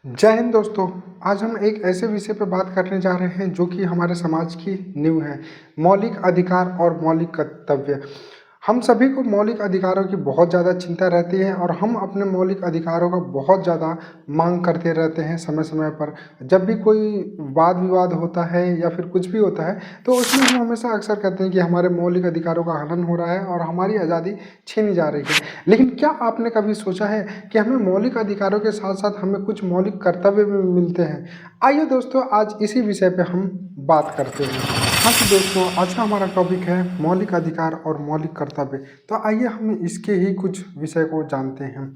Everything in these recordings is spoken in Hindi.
जय हिंद दोस्तों। आज हम एक ऐसे विषय पर बात करने जा रहे हैं जो कि हमारे समाज की नींव है। मौलिक अधिकार और मौलिक कर्तव्य। हम सभी को मौलिक अधिकारों की बहुत ज़्यादा चिंता रहती है और हम अपने मौलिक अधिकारों का बहुत ज़्यादा मांग करते रहते हैं समय समय पर। जब भी कोई वाद विवाद होता है या फिर कुछ भी होता है तो उसमें हम हमेशा अक्सर कहते हैं कि हमारे मौलिक अधिकारों का हनन हो रहा है और हमारी आज़ादी छीनी जा रही है। लेकिन क्या आपने कभी सोचा है कि हमें मौलिक अधिकारों के साथ साथ हमें कुछ मौलिक कर्तव्य भी मिलते हैं? आइए दोस्तों, आज इसी विषय पे हम बात करते हैं। हाँ तो दोस्तों, आज का हमारा टॉपिक है मौलिक अधिकार और मौलिक कर्तव्य। तो आइए हम इसके ही कुछ विषय को जानते हैं।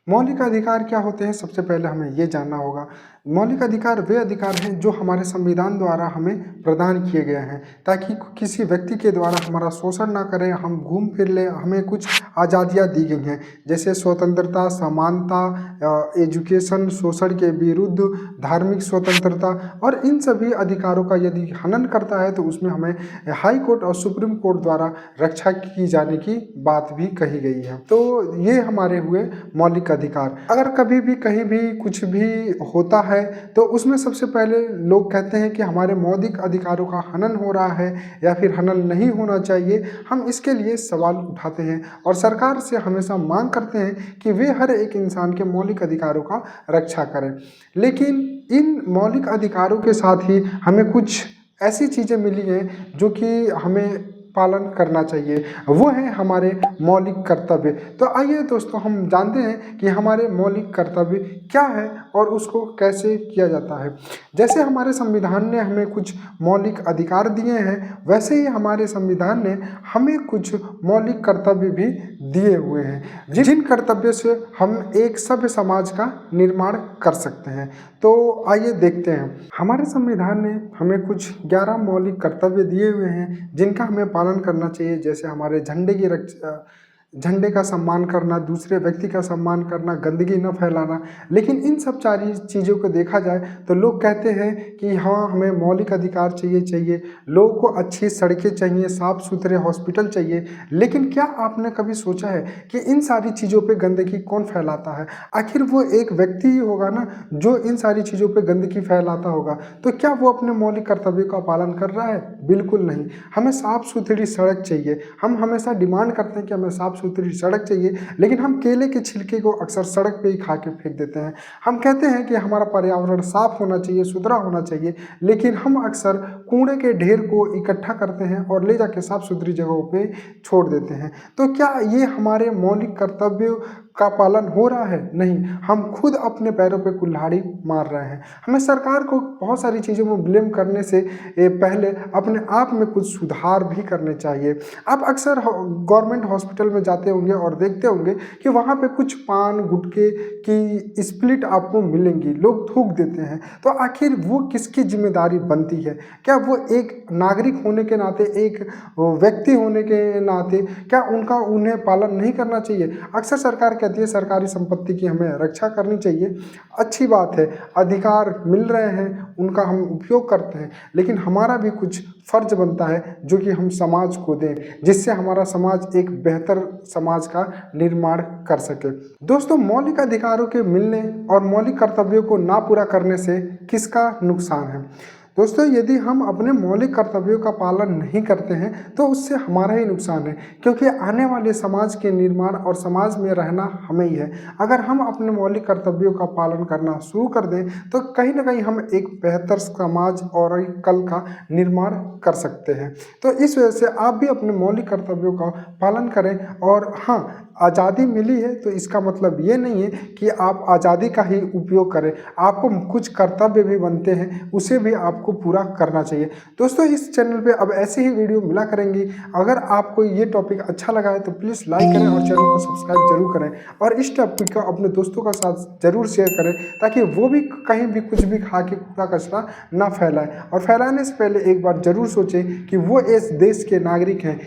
मौलिक अधिकार क्या होते हैं, सबसे पहले हमें ये जानना होगा। मौलिक अधिकार वे अधिकार हैं जो हमारे संविधान द्वारा हमें प्रदान किए गए हैं ताकि किसी व्यक्ति के द्वारा हमारा शोषण ना करें, हम घूम फिर लें। हमें कुछ आज़ादियाँ दी गई हैं जैसे स्वतंत्रता, समानता, एजुकेशन, शोषण के विरुद्ध, धार्मिक स्वतंत्रता। और इन सभी अधिकारों का यदि हनन करता है तो उसमें हमें हाई कोर्ट और सुप्रीम कोर्ट द्वारा रक्षा की जाने की बात भी कही गई है। तो ये हमारे हुए मौलिक अधिकार। अगर कभी भी कहीं भी कुछ भी होता है तो उसमें सबसे पहले लोग कहते हैं कि हमारे मौलिक अधिकारों का हनन हो रहा है या फिर हनन नहीं होना चाहिए। हम इसके लिए सवाल उठाते हैं और सरकार से हमेशा मांग करते हैं कि वे हर एक इंसान के मौलिक अधिकारों का रक्षा करें। लेकिन इन मौलिक अधिकारों के साथ ही हमें कुछ ऐसी चीज़ें मिली हैं जो कि हमें पालन करना चाहिए, वो है हमारे मौलिक कर्तव्य। तो आइए दोस्तों, हम जानते हैं कि हमारे मौलिक कर्तव्य क्या है और उसको कैसे किया जाता है। जैसे हमारे संविधान ने हमें कुछ मौलिक अधिकार दिए हैं, वैसे ही हमारे संविधान ने हमें कुछ मौलिक कर्तव्य भी दिए हुए हैं जिन कर्तव्यों से हम एक सभ्य समाज का निर्माण कर सकते हैं। तो आइए देखते हैं। हमारे संविधान ने हमें कुछ 11 मौलिक कर्तव्य दिए हुए हैं जिनका हमें पालन करना चाहिए। जैसे हमारे झंडे की रक्षा, झंडे का सम्मान करना, दूसरे व्यक्ति का सम्मान करना, गंदगी न फैलाना। लेकिन इन सब सारी चीज़ों को देखा जाए तो लोग कहते हैं कि हाँ, हमें मौलिक अधिकार चाहिए, लोगों को अच्छी सड़कें चाहिए, साफ़ सुथरे हॉस्पिटल चाहिए। लेकिन क्या आपने कभी सोचा है कि इन सारी चीज़ों पे गंदगी कौन फैलाता है? आखिर वो एक व्यक्ति ही होगा ना जो इन सारी चीज़ों पे गंदगी फैलाता होगा। तो क्या वो अपने मौलिक कर्तव्य का पालन कर रहा है? बिल्कुल नहीं। हमें साफ़ सुथरी सड़क चाहिए। हम हमेशा डिमांड करते हैं कि हमें साफ़ सुथरी सड़क चाहिए, लेकिन हम केले के छिलके को अक्सर सड़क पे ही खा के फेंक देते हैं। हम कहते हैं कि हमारा पर्यावरण साफ होना चाहिए, सुथरा होना चाहिए, लेकिन हम अक्सर कूड़े के ढेर को इकट्ठा करते हैं और ले जाके साफ सुथरी जगहों पे छोड़ देते हैं। तो क्या ये हमारे मौलिक कर्तव्यों का पालन हो रहा है? नहीं, हम खुद अपने पैरों पे कुल्हाड़ी मार रहे हैं। हमें सरकार को बहुत सारी चीज़ों में ब्लेम करने से पहले अपने आप में कुछ सुधार भी करने चाहिए। आप अक्सर गवर्नमेंट हॉस्पिटल में जाते होंगे और देखते होंगे कि वहाँ पे कुछ पान गुटखे की स्प्लिट आपको मिलेंगी, लोग थूक देते हैं। तो आखिर वो किसकी जिम्मेदारी बनती है? क्या वो एक नागरिक होने के नाते, एक व्यक्ति होने के नाते, क्या उनका उन्हें पालन नहीं करना चाहिए? अक्सर सरकार कहती है सरकारी संपत्ति की हमें रक्षा करनी चाहिए। अच्छी बात है, अधिकार मिल रहे हैं, उनका हम उपयोग करते हैं, लेकिन हमारा भी कुछ फर्ज बनता है जो कि हम समाज को दें, जिससे हमारा समाज एक बेहतर समाज का निर्माण कर सके। दोस्तों, मौलिक अधिकारों के मिलने और मौलिक कर्तव्यों को ना पूरा करने से किसका नुकसान है? दोस्तों, यदि हम अपने मौलिक कर्तव्यों का पालन नहीं करते हैं तो उससे हमारा ही नुकसान है, क्योंकि आने वाले समाज के निर्माण और समाज में रहना हमें ही है। अगर हम अपने मौलिक कर्तव्यों का पालन करना शुरू कर दें तो कहीं ना कहीं हम एक बेहतर समाज और एक कल का निर्माण कर सकते हैं। तो इस वजह से आप भी अपने मौलिक कर्तव्यों का पालन करें। और हाँ, आज़ादी मिली है तो इसका मतलब ये नहीं है कि आप आज़ादी का ही उपयोग करें। आपको कुछ कर्तव्य भी बनते हैं, उसे भी आपको पूरा करना चाहिए। दोस्तों, इस चैनल पे अब ऐसे ही वीडियो मिला करेंगी। अगर आपको ये टॉपिक अच्छा लगा है तो प्लीज़ लाइक करें और चैनल को सब्सक्राइब जरूर करें और इस टॉपिक को अपने दोस्तों का साथ जरूर शेयर करें ताकि वो भी कहीं भी कुछ भी खा के कूड़ा कचरा ना फैलाएं। और फैलाने से पहले एक बार जरूर सोचें कि वो इस देश के नागरिक हैं।